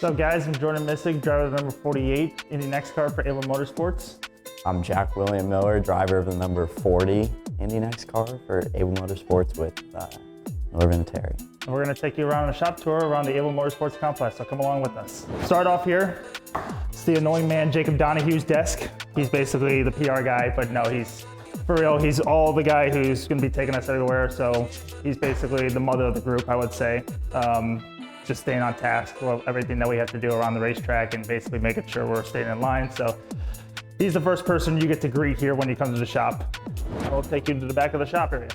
up, guys? I'm Jordan Missig, driver of the number 48 INDY NXT car for Abel Motorsports. I'm Jack William Miller, driver of the number 40 INDY NXT car for Abel Motorsports with Miller and Terry. And we're going to take you around a shop tour around the Abel Motorsports complex, so come along with us. Start off here, it's the annoying man Jacob Donahue's desk. He's basically the PR guy, but no, he's, for real, he's all the guy who's going to be taking us everywhere, so he's basically the mother of the group, I would say. Just staying on task with everything that we have to do around the racetrack and basically making sure we're staying in line. So he's the first person you get to greet here when you come to the shop. We'll take you to the back of the shop area.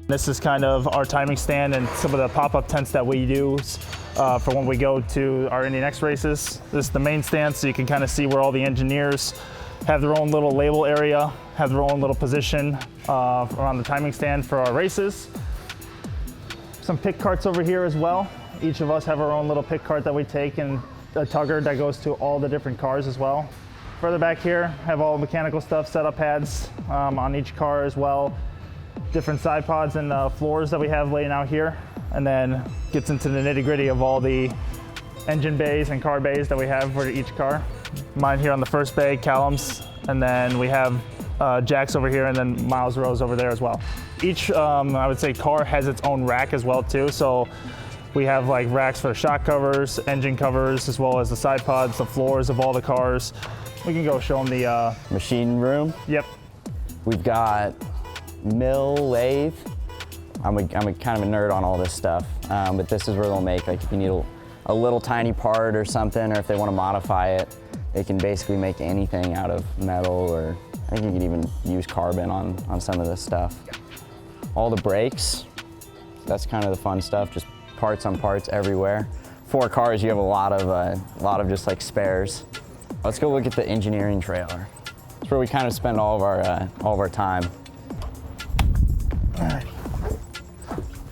This is kind of our timing stand and some of the pop-up tents that we use for when we go to our INDY NXT races. This is the main stand, so you can kind of see where all the engineers have their own little label area, have their own little position around the timing stand for our races. Some pick carts over here as well. Each of us have our own little pick cart that we take, and a tugger that goes to all the different cars as well. Further back here, have all mechanical stuff, setup pads on each car as well. Different side pods and floors that we have laying out here. And then gets into the nitty gritty of all the engine bays and car bays that we have for each car. Mine here on the first bay, Callum's, and then we have Jack's over here, and then Miles' rows over there as well. Each, I would say, car has its own rack as well too. So we have like racks for shock covers, engine covers, as well as the side pods, the floors of all the cars. We can go show them the machine room. Yep. We've got mill, lathe. I'm a kind of a nerd on all this stuff, but this is where they'll make, like, if you need a little tiny part or something, or if they want to modify it, they can basically make anything out of metal, or I think you can even use carbon on some of this stuff. All the brakes, that's kind of the fun stuff, just parts on parts everywhere. 4 cars, you have a lot of just like spares. Let's go look at the engineering trailer. It's where we kind of spend all of our time.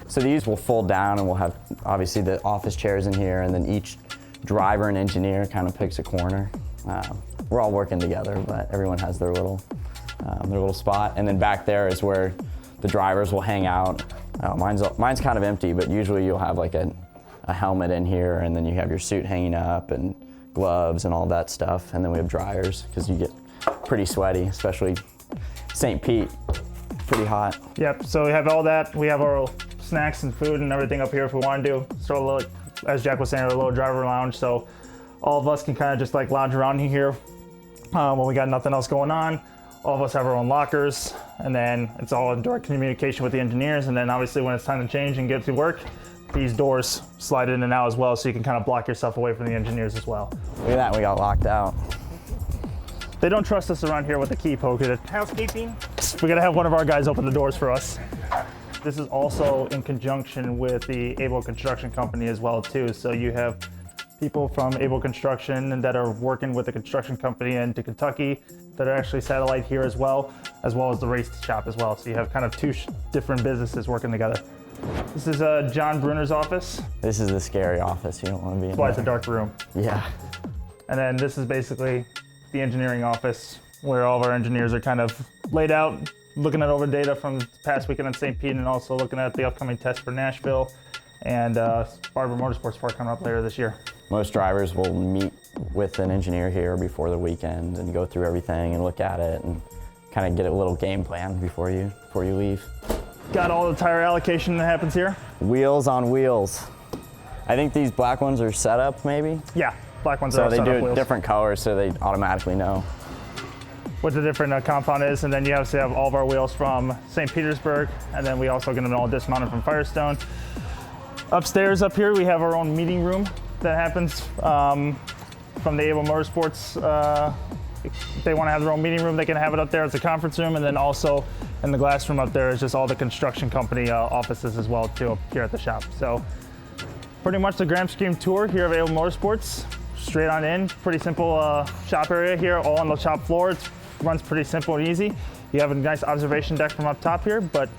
So these will fold down, and we'll have obviously the office chairs in here, and then each driver and engineer kind of picks a corner. We're all working together, but everyone has their little spot. And then back there is where the drivers will hang out. Mine's kind of empty, but usually you'll have like a helmet in here, and then you have your suit hanging up and gloves and all that stuff. And then we have dryers, because you get pretty sweaty, especially St. Pete, pretty hot. Yep, so we have all that. We have our snacks and food and everything up here if we want to do. So a little, as Jack was saying, a little driver lounge, so all of us can kind of just like lounge around here when we got nothing else going on. All of us have our own lockers, and then it's all in direct communication with the engineers. And then obviously when it's time to change and get to work, these doors slide in and out as well, so you can kind of block yourself away from the engineers as well. Look at that, we got locked out. They don't trust us around here with the key poke. Housekeeping. We gotta have one of our guys open the doors for us. This is also in conjunction with the Abel Construction Company as well too. So you have people from Abel Construction that are working with the construction company into Kentucky that are actually satellite here as well as the race shop as well. So you have kind of 2 different businesses working together. This is John Bruner's office. This is the scary office. You don't want to be in That's why there. it's a dark room. Yeah. And then this is basically the engineering office, where all of our engineers are kind of laid out, looking at over data from the past weekend in St. Pete, and also looking at the upcoming test for Nashville and Barber Motorsports Park coming up later this year. Most drivers will meet with an engineer here before the weekend and go through everything and look at it and kind of get a little game plan before you leave. Got all the tire allocation that happens here. Wheels on wheels. I think these black ones are set up, maybe? Yeah, black ones so are they set do up wheels. different colors, so they automatically know What the different compound is. And then you obviously have all of our wheels from St. Petersburg, and then we also get them all dismounted from Firestone. Upstairs up here, we have our own meeting room that happens from the Abel Motorsports. If they want to have their own meeting room, they can have it up there as a conference room. And then also in the glass room up there is just all the construction company offices as well too, up here at the shop. So pretty much the grand scheme tour here of Abel Motorsports. Straight on in, pretty simple shop area here, all on the shop floor. It runs pretty simple and easy. You have a nice observation deck from up top here, but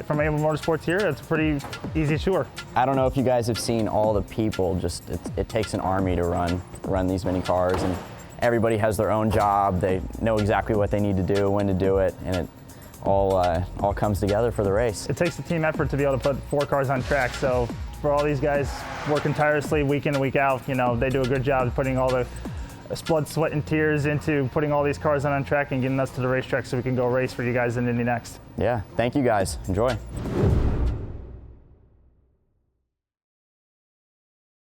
from Abel Motorsports here, it's a pretty easy tour. I don't know if you guys have seen all the people, just it takes an army to run these many cars, and everybody has their own job. They know exactly what they need to do, when to do it, and it all comes together for the race. It takes a team effort to be able to put 4 cars on track, so for all these guys working tirelessly week in and week out. You know, they do a good job putting all the blood, sweat, and tears into putting all these cars on track and getting us to the racetrack so we can go race for you guys in Indy NXT. Yeah, thank you guys. Enjoy.